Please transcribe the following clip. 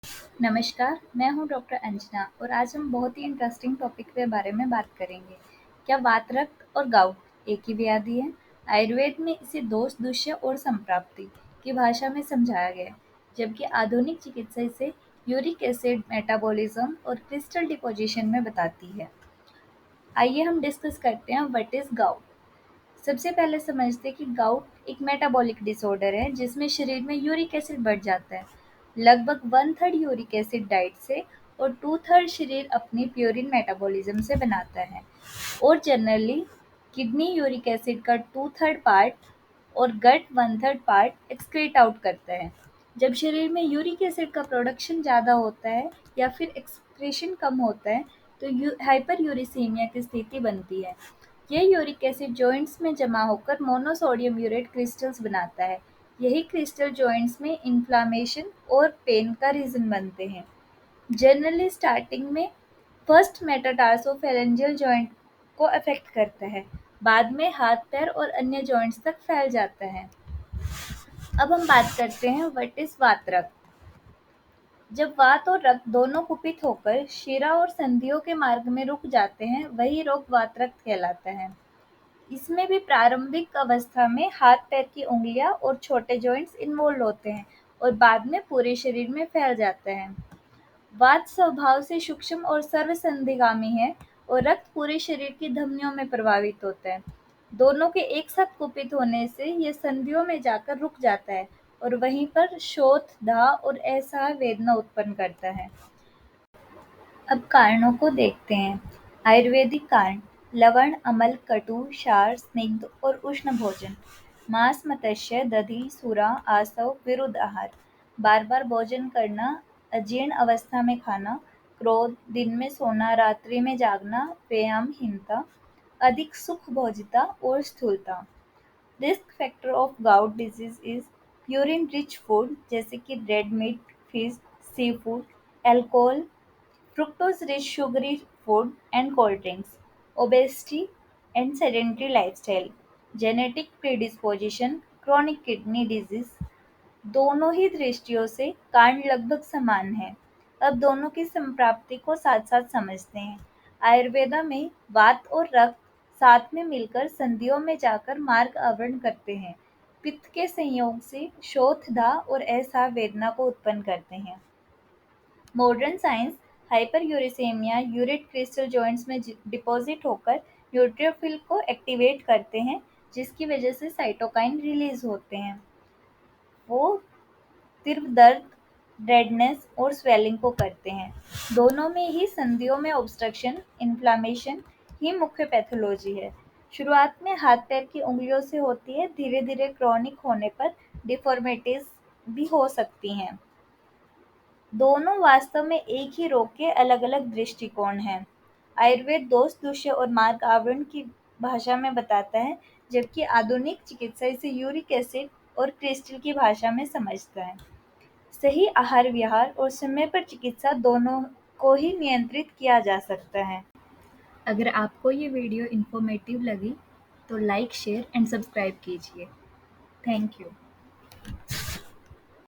नमस्कार, मैं हूँ डॉक्टर अंजना और आज हम बहुत ही इंटरेस्टिंग टॉपिक के बारे में बात करेंगे। क्या वात रक्त और गाउट एक ही व्याधि है? आयुर्वेद में इसे दोष, दुष्य और संप्राप्ति की भाषा में समझाया गया है, जबकि आधुनिक चिकित्सा इसे यूरिक एसिड मेटाबॉलिज्म और क्रिस्टल डिपोजिशन में बताती है। आइए हम डिस्कस करते हैं व्हाट इज गाउट। सबसे पहले समझते हैं कि गाउट एक मेटाबॉलिक डिसऑर्डर है जिसमें शरीर में यूरिक एसिड बढ़ जाता है। लगभग 1/3 यूरिक एसिड डाइट से और 2/3 शरीर अपनी प्यूरिन मेटाबॉलिज्म से बनाता है। और जनरली किडनी यूरिक एसिड का 2/3 पार्ट और गट 1/3 पार्ट एक्सक्रीट आउट करता है। जब शरीर में यूरिक एसिड का प्रोडक्शन ज़्यादा होता है या फिर एक्सक्रीशन कम होता है तो हाइपर यूरिसीमिया की स्थिति बनती है। ये यूरिक एसिड जॉइंट्स में जमा होकर मोनोसोडियम यूरेट क्रिस्टल्स बनाता है। यही क्रिस्टल जॉइंट्स में इन्फ्लामेशन और पेन का रीजन बनते हैं। जनरली स्टार्टिंग में फर्स्ट मेटाटार्सोफेरेंजियल जॉइंट को अफेक्ट करता है, बाद में हाथ पैर और अन्य जॉइंट्स तक फैल जाता है। अब हम बात करते हैं व्हाट इज वात रक्त। जब वात और रक्त दोनों कुपित होकर शिरा और संधियों के मार्ग में रुक जाते हैं, वही रोग वात रक्त कहलाता है। इसमें भी प्रारंभिक अवस्था में हाथ पैर की उंगलियां और छोटे जॉइंट्स इन्वॉल्व होते हैं और बाद में पूरे शरीर में फैल जाता है। वात स्वभाव से सूक्ष्म और सर्वसंधिगामी है और रक्त पूरे शरीर की धमनियों में प्रवाहित होता है। दोनों के एक साथ कुपित होने से यह संधियों में जाकर रुक जाता है और वहीं पर शोथ, दाह और असह्य वेदना उत्पन्न करता है। अब कारणों को देखते हैं। आयुर्वेदिक कारण: लवण, अम्ल, कटु, क्षार, स्निग्ध और उष्ण भोजन। मांस, मत्स्य, दधि, सूरा, आसव, विरुद्ध आहार। बार बार भोजन करना, अजीर्ण अवस्था में खाना, क्रोध, दिन में सोना रात्रि में जागना, व्यायामहीनता, अधिक सुखभोजिता और स्थूलता। Risk factor of gout disease is purine rich food जैसे कि red meat, fish, sea food, alcohol, fructose-rich sugary food and cold drinks, obesity and sedentary lifestyle, genetic predisposition, chronic kidney disease। दोनों ही दृष्टियों से कारण लगभग समान हैं। अब दोनों की संप्राप्ति को साथ-साथ समझते हैं। आयुर्वेदा में वात और रक्त साथ में मिलकर संधियों में जाकर मार्ग आवरण करते हैं। पित्त के संयोग से शोथ, दाह और असह्य वेदना को उत्पन्न करते हैं। Modern science hyperuricemia urate crystal joints में डिपॉजिट होकर न्यूट्रोफिल को एक्टिवेट करते हैं, जिसकी वजह से साइटोकाइन रिलीज होते हैं। वो तीव्र दर्द, रेडनेस और स्वेलिंग को करते हैं। दोनों में ही संधियों में ऑब्स्ट्रक्शन, इन्फ्लामेशन ही मुख्य पैथोलॉजी है। शुरुआत में हाथ पैर की उंगलियों से होती है, धीरे धीरे क्रॉनिक होने पर डिफॉर्मिटीज भी हो सकती हैं। दोनों वास्तव में एक ही रोग के अलग-अलग दृष्टिकोण हैं। आयुर्वेद दोष, दुष्य और मार्ग आवरण की भाषा में बताता है, जबकि आधुनिक चिकित्सा इसे यूरिक एसिड और क्रिस्टल की भाषा में समझता है। सही आहार विहार और समय पर चिकित्सा दोनों को ही नियंत्रित किया जा सकता है। अगर आपको ये वीडियो इन्फॉर्मेटिव लगी तो लाइक, शेयर एंड सब्सक्राइब कीजिए। Thank you.